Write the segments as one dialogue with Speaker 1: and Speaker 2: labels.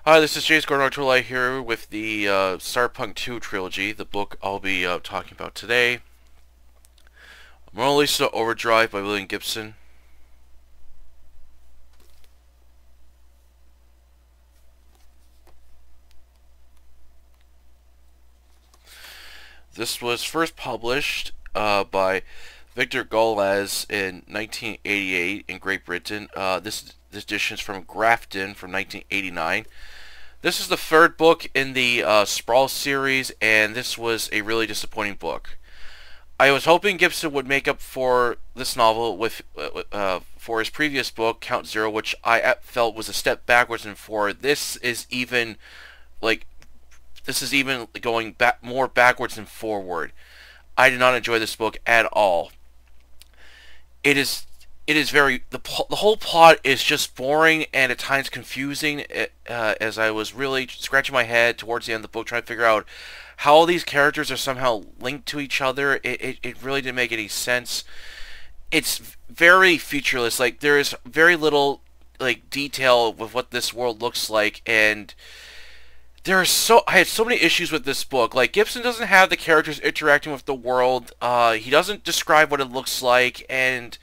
Speaker 1: Hi, this is James Gordon here with the Cyberpunk 2 trilogy, the book I'll be talking about today. Lisa Overdrive by William Gibson. This was first published by Victor Golaz in 1988 in Great Britain. This edition is from Grafton from 1989. This is the third book in the Sprawl series, and this was a really disappointing book. I was hoping Gibson would make up for this novel with for his previous book, Count Zero, which I felt was a step backwards, and for this is even going more backwards than forward. I did not enjoy this book at all. It is the whole plot is just boring and at times confusing, as I was really scratching my head towards the end of the book trying to figure out how all these characters are somehow linked to each other. It really didn't make any sense. It's very featureless. Like, there is very little detail with what this world looks like, and I had so many issues with this book. Like, Gibson doesn't have the characters interacting with the world. He doesn't describe what it looks like, and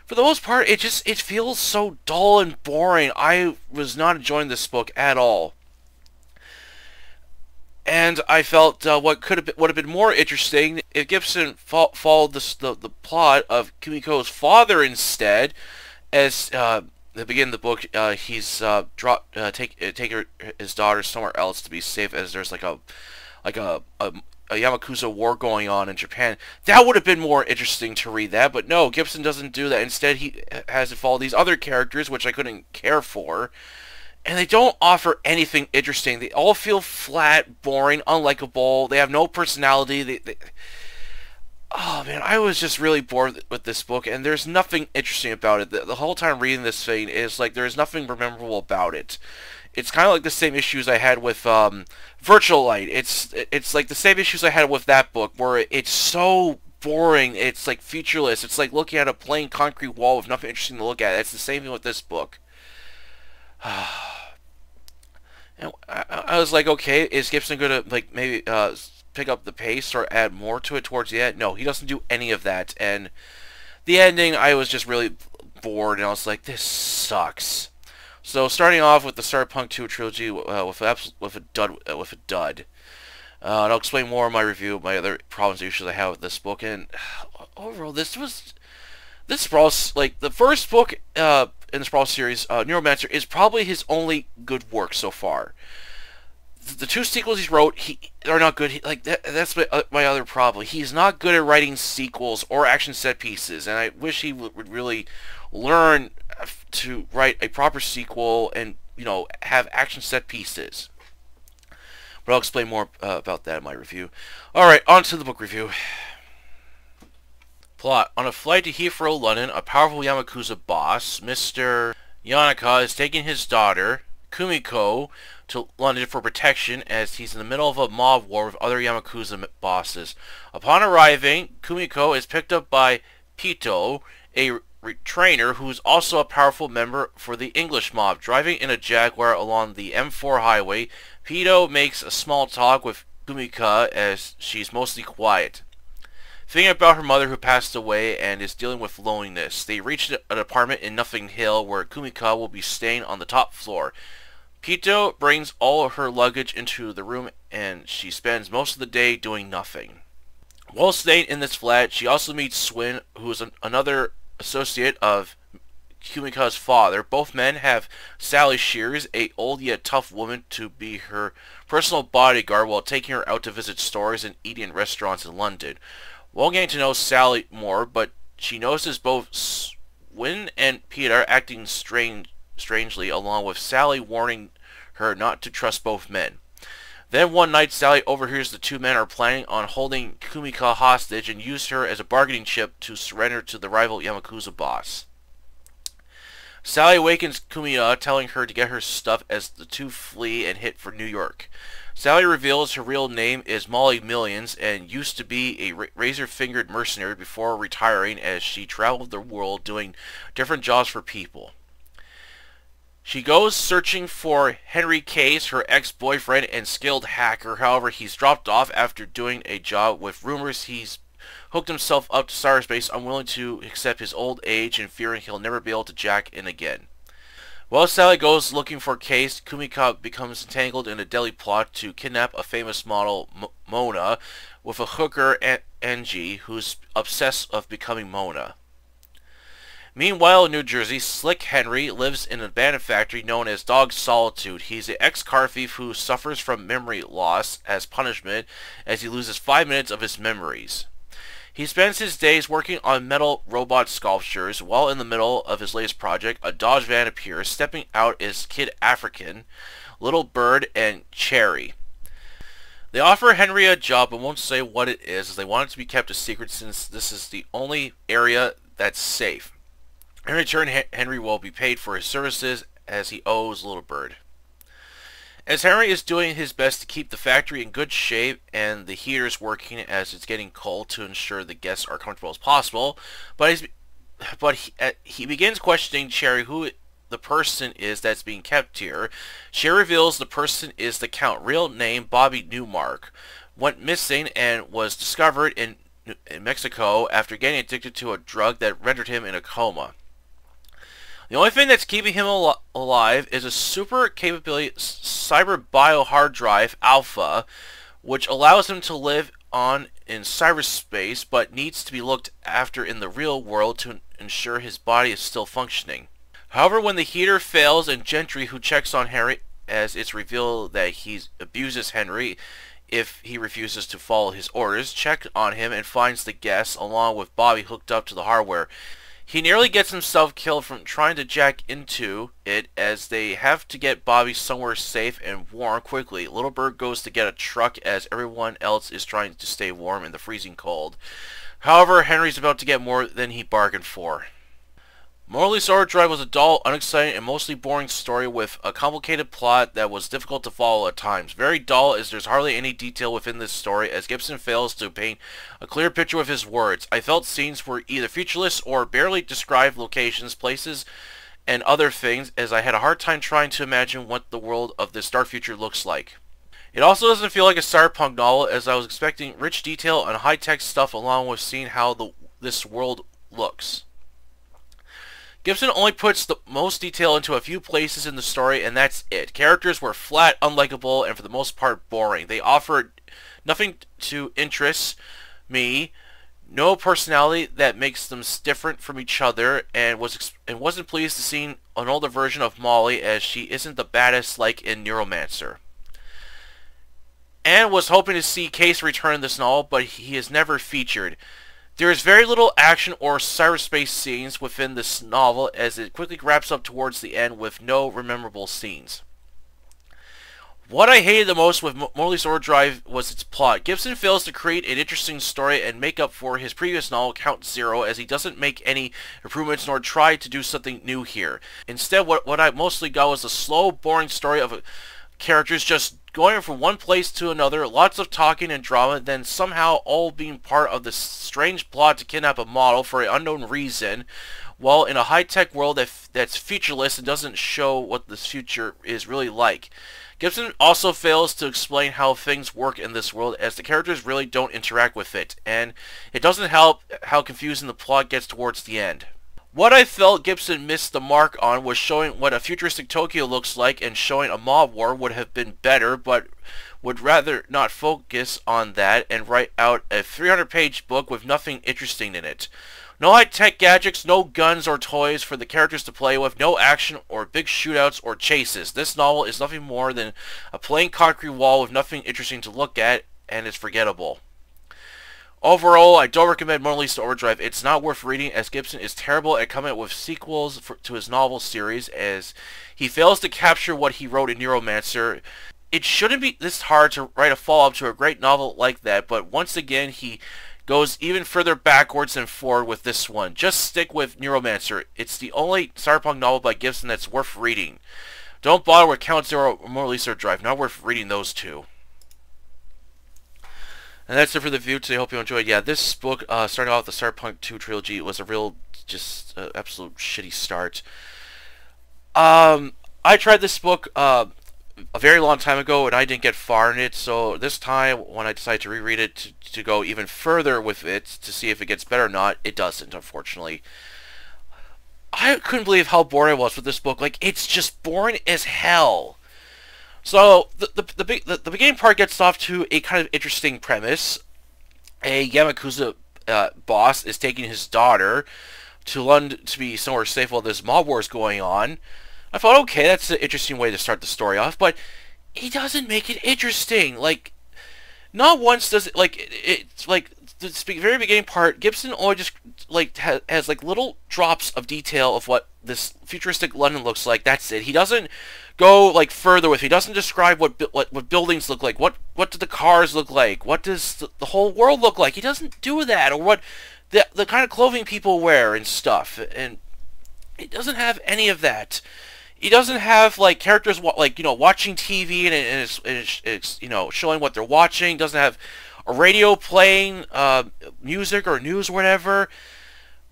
Speaker 1: for the most part, it feels so dull and boring. I was not enjoying this book at all. And I felt what would have been more interesting if Gibson followed the plot of Kumiko's father instead. As at the beginning of the book, he's take his daughter somewhere else to be safe, as there's a Yakuza war going on in Japan. That would have been more interesting to read that, but no, Gibson doesn't do that. Instead, he has to follow these other characters, which I couldn't care for. And they don't offer anything interesting. They all feel flat, boring, unlikable. They have no personality. Oh man, I was just really bored with this book, and there's nothing interesting about it. The whole time reading this thing is like there's nothing memorable about it. It's kind of like the same issues I had with Virtual Light. It's like the same issues I had with that book, where it's so boring. It's like featureless. It's like looking at a plain concrete wall with nothing interesting to look at. It's the same thing with this book. And I was like, okay, is Gibson gonna maybe pick up the pace or add more to it towards the end? No, he doesn't do any of that. And the ending, I was just really bored, and I was like, this sucks. So starting off with the Cyberpunk 2 trilogy with a dud. And I'll explain more in my review of my other problems and issues I have with this book. And overall, this Sprawl, the first book in the Sprawl series, Neuromancer, is probably his only good work so far. The two sequels he wrote, are not good. That's my other problem. He's not good at writing sequels or action set pieces, and I wish he would really learn to write a proper sequel and have action set pieces. But I'll explain more about that in my review. All right, on to the book review. Plot. On a flight to Heathrow, London, a powerful Yakuza boss, Mr. Yanaka, is taking his daughter, Kumiko, to London for protection, as he's in the middle of a mob war with other Yakuza bosses. Upon arriving, Kumiko is picked up by Pito, a trainer who is also a powerful member for the English mob. Driving in a Jaguar along the M4 highway, Pito makes a small talk with Kumiko as she's mostly quiet, thinking about her mother who passed away and is dealing with loneliness. They reach an apartment in Nothing Hill where Kumiko will be staying on the top floor. Pito brings all of her luggage into the room, and she spends most of the day doing nothing. While staying in this flat, she also meets Swin, who is another associate of Kumiko's father. Both men have Sally Shears, a old yet tough woman, to be her personal bodyguard while taking her out to visit stores and eating in restaurants in London. While getting to know Sally more, but she notices both Swin and Peter acting strangely, along with Sally warning her not to trust both men. Then one night, Sally overhears the two men are planning on holding Kumiko hostage and use her as a bargaining chip to surrender to the rival Yakuza boss. Sally awakens Kumiko, telling her to get her stuff as the two flee and hit for New York. Sally reveals her real name is Molly Millions and used to be a razor-fingered mercenary before retiring, as she traveled the world doing different jobs for people. She goes searching for Henry Case, her ex-boyfriend and skilled hacker. However, he's dropped off after doing a job with rumors he's hooked himself up to cyberspace, unwilling to accept his old age and fearing he'll never be able to jack in again. While Sally goes looking for Case, Kumiko becomes entangled in a deadly plot to kidnap a famous model, Mona, with a hooker, Angie, who's obsessed of becoming Mona. Meanwhile, in New Jersey, Slick Henry lives in an abandoned factory known as Dog Solitude. He's an ex-car thief who suffers from memory loss as punishment as he loses 5 minutes of his memories. He spends his days working on metal robot sculptures. While in the middle of his latest project, a Dodge van appears. Stepping out is Kid African, Little Bird, and Cherry. They offer Henry a job but won't say what it is, as they want it to be kept a secret since this is the only area that's safe. In return, Henry will be paid for his services as he owes Little Bird. As Henry is doing his best to keep the factory in good shape and the heaters working as it's getting cold to ensure the guests are comfortable as possible, but he begins questioning Cherry who the person is that's being kept here. Cherry reveals the person is the Count, real name Bobby Newmark, went missing and was discovered in Mexico after getting addicted to a drug that rendered him in a coma. The only thing that's keeping him alive is a super capability cyber bio hard drive alpha, which allows him to live on in cyberspace but needs to be looked after in the real world to ensure his body is still functioning. However, when the heater fails and Gentry, who checks on Henry as it's revealed that he abuses Henry if he refuses to follow his orders, checks on him and finds the guests along with Bobby hooked up to the hardware. He nearly gets himself killed from trying to jack into it as they have to get Bobby somewhere safe and warm quickly. Little Bird goes to get a truck as everyone else is trying to stay warm in the freezing cold. However, Henry's about to get more than he bargained for. Lisa Overdrive was a dull, unexciting, and mostly boring story with a complicated plot that was difficult to follow at times. Very dull as there's hardly any detail within this story as Gibson fails to paint a clear picture with his words. I felt scenes were either featureless or barely described locations, places, and other things as I had a hard time trying to imagine what the world of this dark future looks like. It also doesn't feel like a cyberpunk novel as I was expecting rich detail and high-tech stuff along with seeing how this world looks. Gibson only puts the most detail into a few places in the story, and that's it. Characters were flat, unlikable, and for the most part boring. They offered nothing to interest me, no personality that makes them different from each other, and wasn't pleased to see an older version of Molly as she isn't the baddest like in Neuromancer. And was hoping to see Case return in this novel, but he is never featured. There is very little action or cyberspace scenes within this novel as it quickly wraps up towards the end with no memorable scenes. What I hated the most with Lisa Overdrive was its plot. Gibson fails to create an interesting story and make up for his previous novel, Count Zero, as he doesn't make any improvements nor try to do something new here. Instead, what I mostly got was a slow, boring story of characters just going from one place to another, lots of talking and drama, then somehow all being part of this strange plot to kidnap a model for an unknown reason, while in a high-tech world that's featureless and doesn't show what this future is really like. Gibson also fails to explain how things work in this world as the characters really don't interact with it, and it doesn't help how confusing the plot gets towards the end. What I felt Gibson missed the mark on was showing what a futuristic Tokyo looks like, and showing a mob war would have been better, but would rather not focus on that and write out a 300-page book with nothing interesting in it. No high-tech gadgets, no guns or toys for the characters to play with, no action or big shootouts or chases. This novel is nothing more than a plain concrete wall with nothing interesting to look at, and is forgettable. Overall, I don't recommend Lisa Overdrive. It's not worth reading as Gibson is terrible at coming up with sequels to his novel series as he fails to capture what he wrote in Neuromancer. It shouldn't be this hard to write a follow-up to a great novel like that, but once again he goes even further backwards than forward with this one. Just stick with Neuromancer. It's the only cyberpunk novel by Gibson that's worth reading. Don't bother with Count Zero or Lisa Overdrive. Not worth reading those two. And that's it for the review today. I hope you enjoyed. Yeah, this book, starting off the Cyberpunk 2 trilogy, was a real, just, absolute shitty start. I tried this book a very long time ago, and I didn't get far in it. So this time, when I decided to reread it to go even further with it to see if it gets better or not, it doesn't, unfortunately. I couldn't believe how boring I was with this book. Like, it's just boring as hell. So the beginning part gets off to a kind of interesting premise. A Yakuza boss is taking his daughter to London to be somewhere safe while this mob war is going on. I thought, okay, that's an interesting way to start the story off, but he doesn't make it interesting. Like, not once does it, like, it's like the very beginning part, Gibson only just like has like little drops of detail of what this futuristic London looks like. That's it. He doesn't go like further with it. He doesn't describe what buildings look like. What do the cars look like? What does the whole world look like? He doesn't do that, or what the kind of clothing people wear and stuff. And he doesn't have any of that. He doesn't have like characters like, you know, watching TV and it's you know, showing what they're watching. He doesn't have a radio playing music or news or whatever,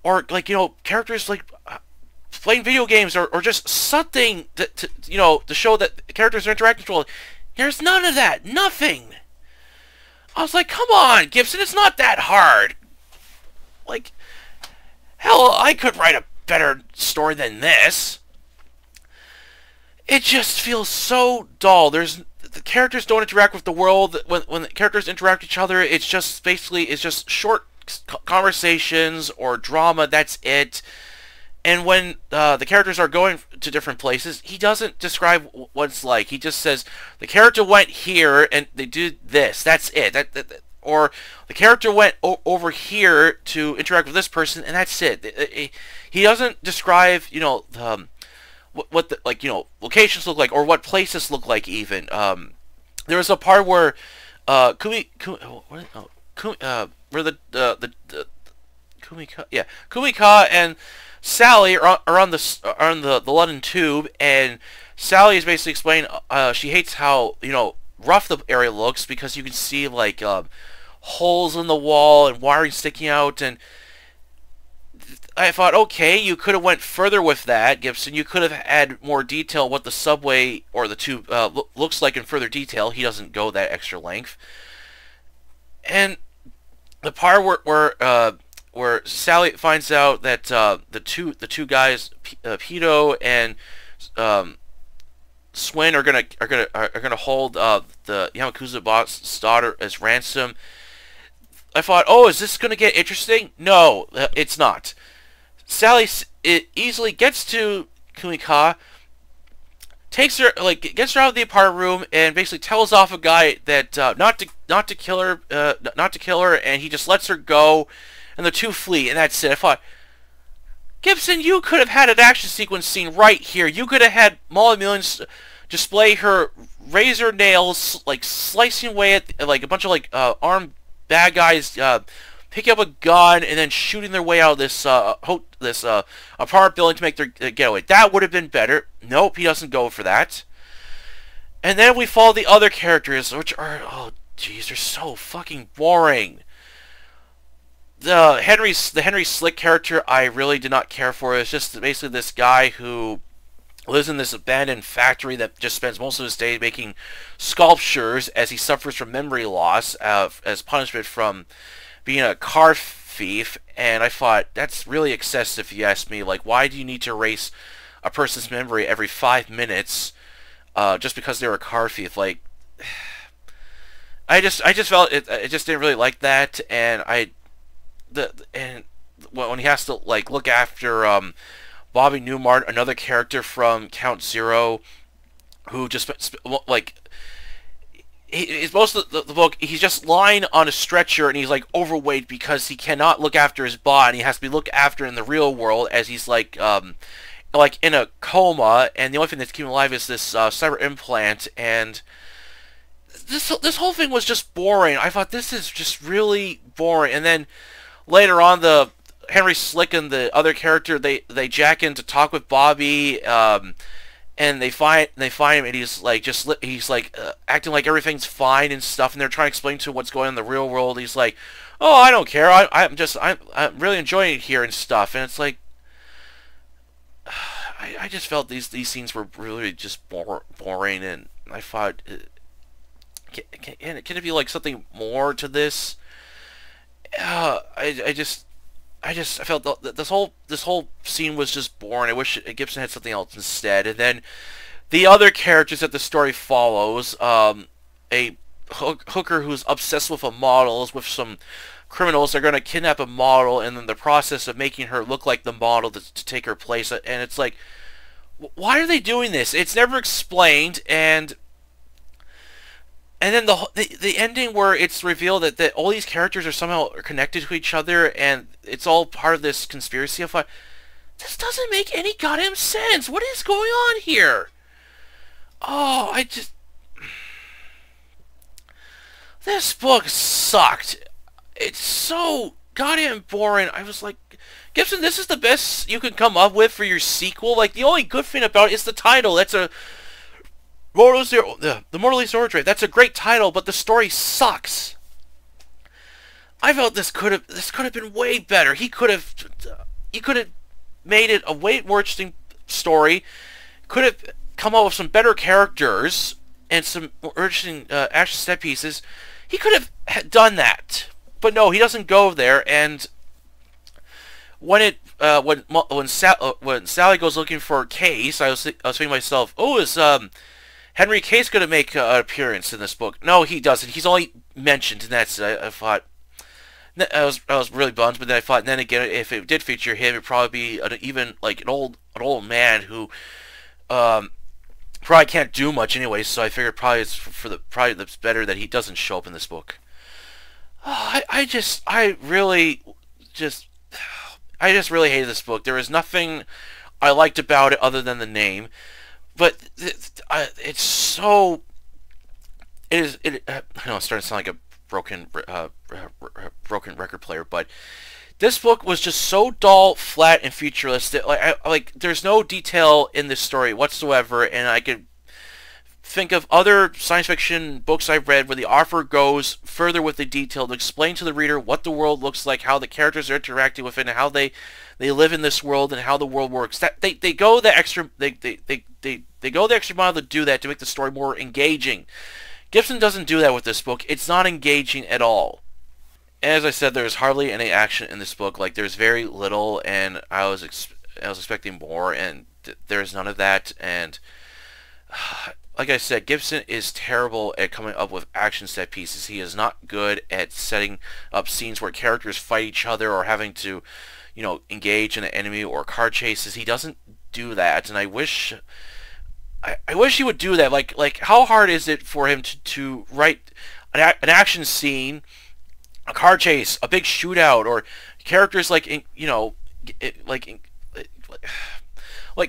Speaker 1: or like, you know, characters like playing video games or just something to you know, to show that characters are interacting with each other. There's none of that. Nothing. I was like, come on, Gibson, it's not that hard. Like, hell, I could write a better story than this. It just feels so dull. The characters don't interact with the world. When the characters interact with each other, it's just basically, it's just short conversations or drama. That's it. And when the characters are going to different places, he doesn't describe what it's like. He just says, the character went here and they did this. That's it. Or the character went over here to interact with this person, and that's it. He doesn't describe, you know, what the, like, you know, locations look like, or what places look like even. There was a part where Kumika and Sally are on the London Tube, and Sally is basically explaining she hates how, you know, rough the area looks because you can see like holes in the wall and wiring sticking out. And I thought, okay, you could have went further with that, Gibson. You could have had more detail what the subway or the tube looks like in further detail. He doesn't go that extra length. And the part where Sally finds out that the two guys, Pito and Swin, are gonna hold the Yakuza boss's daughter as ransom. I thought, oh, is this gonna get interesting? No, it's not. Sally easily gets to Kumika, gets her out of the apartment room, and basically tells off a guy that not to kill her, and he just lets her go, and the two flee, and that's it. I thought, Gibson, you could have had an action sequence scene right here. You could have had Molly Millions display her razor nails, like slicing away at like a bunch of like armed bad guys, picking up a gun and then shooting their way out of this apartment building to make their getaway. That would have been better. Nope, he doesn't go for that. And then we follow the other characters, which are, oh jeez, they're so fucking boring. The Henry Slick character I really did not care for. It's just basically this guy who lives in this abandoned factory that just spends most of his day making sculptures as he suffers from memory loss as punishment from being a car thief. And I thought, that's really excessive, if you ask me. Like, why do you need to erase a person's memory every 5 minutes just because they're a car thief? Like, I just felt I just didn't really like that. And when he has to like look after Bobby Newmart, another character from Count Zero, who just like he's most of the book, he's just lying on a stretcher and he's like overweight because he cannot look after his body. He has to be looked after in the real world as he's like in a coma, and the only thing that's keeping him alive is this cyber implant. And this whole thing was just boring. I thought, this is just really boring. And then later on, the Henry Slick and the other character, they jack in to talk with Bobby, and they find him, and he's like acting like everything's fine and stuff, and they're trying to explain to him what's going on in the real world. He's like, oh, I don't care, I'm really enjoying it here and stuff. And it's like, I just felt these scenes were really just boring, and I thought, can it be like something more to this? I felt this whole scene was just boring. I wish Gibson had something else instead. And then the other characters that the story follows, a hooker who's obsessed with a model is with some criminals. They're going to kidnap a model, and in the process of making her look like the model to take her place. And it's like, why are they doing this? It's never explained, and then the ending where it's revealed that all these characters are somehow connected to each other, and it's all part of this conspiracy. I thought, this doesn't make any goddamn sense. What is going on here? Oh, this book sucked. It's so goddamn boring. I was like, Gibson, this is the best you can come up with for your sequel? Like, the only good thing about it is the title. That's a... The Lisa Overdrive. That's a great title, but the story sucks. I felt this could have been way better. He could have made it a way more interesting story. Could have come up with some better characters and some more interesting action set pieces. He could have done that, but no, he doesn't go there. And when Sally goes looking for Case, I was thinking to myself, oh, is Henry Case going to make an appearance in this book? No, he doesn't. He's only mentioned, and that's it. I thought, I was really bummed, but then I thought, and then again, if it did feature him, it'd probably be an old man who probably can't do much anyway. So I figured probably it's better that he doesn't show up in this book. I just really hated this book. There was nothing I liked about it other than the name. But it's so... I know it's starting to sound like a broken record player, but this book was just so dull, flat, and featureless that there's no detail in this story whatsoever, and I could think of other science fiction books I've read where the author goes further with the detail to explain to the reader what the world looks like, how the characters are interacting with it, and how they live in this world, and how the world works. That they go the extra they go the extra mile to do that, to make the story more engaging. Gibson doesn't do that with this book. It's not engaging at all. As I said, there's hardly any action in this book. Like, there's very little, and I was expecting more, and there's none of that. And like I said, Gibson is terrible at coming up with action set pieces. He is not good at setting up scenes where characters fight each other or having to, engage an enemy or car chases. He doesn't do that, and I wish he would do that. Like how hard is it for him to write an action scene, a car chase, a big shootout, or characters like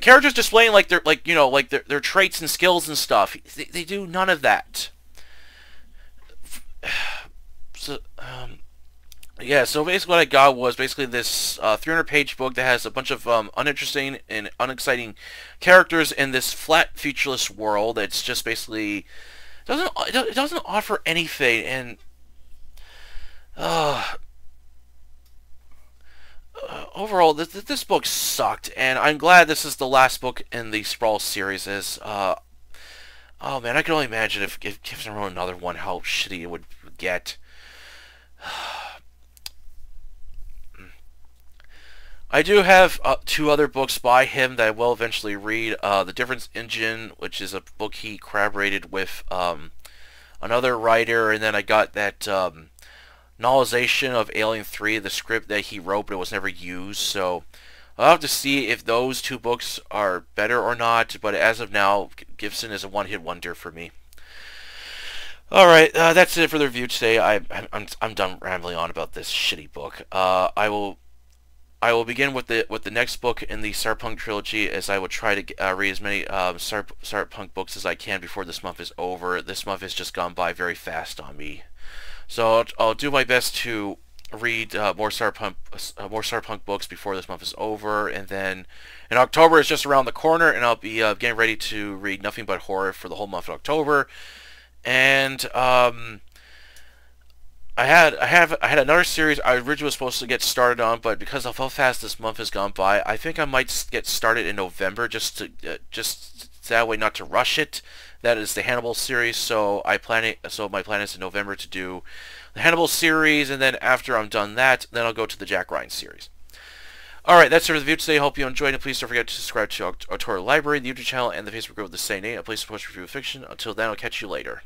Speaker 1: characters displaying their traits and skills and stuff. They do none of that. So yeah, so basically what I got was basically this 300-page book that has a bunch of uninteresting and unexciting characters in this flat, featureless world. It's just basically it doesn't offer anything, and overall, this book sucked, and I'm glad this is the last book in the Sprawl series. Oh man, I can only imagine if Gibson wrote another one, how shitty it would get. I do have 2 other books by him that I will eventually read. The Difference Engine, which is a book he collaborated with another writer, and then I got that novelization of Alien 3, the script that he wrote, but it was never used. So I'll have to see if those 2 books are better or not. But as of now, Gibson is a one-hit wonder for me. All right, that's it for the review today. I'm done rambling on about this shitty book. I will begin with the next book in the Cyberpunk trilogy, as I will try to read as many Cyberpunk books as I can before this month is over. This month has just gone by very fast on me, so I'll do my best to read more Cyberpunk books before this month is over. And then in October is just around the corner, and I'll be getting ready to read nothing but horror for the whole month of October. And I had another series I originally was supposed to get started on, but because of how fast this month has gone by, I think I might get started in November just that way not to rush it. That is the Hannibal series, so my plan is in November to do the Hannibal series, and then after I'm done that, then I'll go to the Jack Ryan series. Alright, that's it for the video today. Hope you enjoyed it. Please don't forget to subscribe to Autora Library, the YouTube channel, and the Facebook group with the same name, a place to post review of fiction. Until then, I'll catch you later.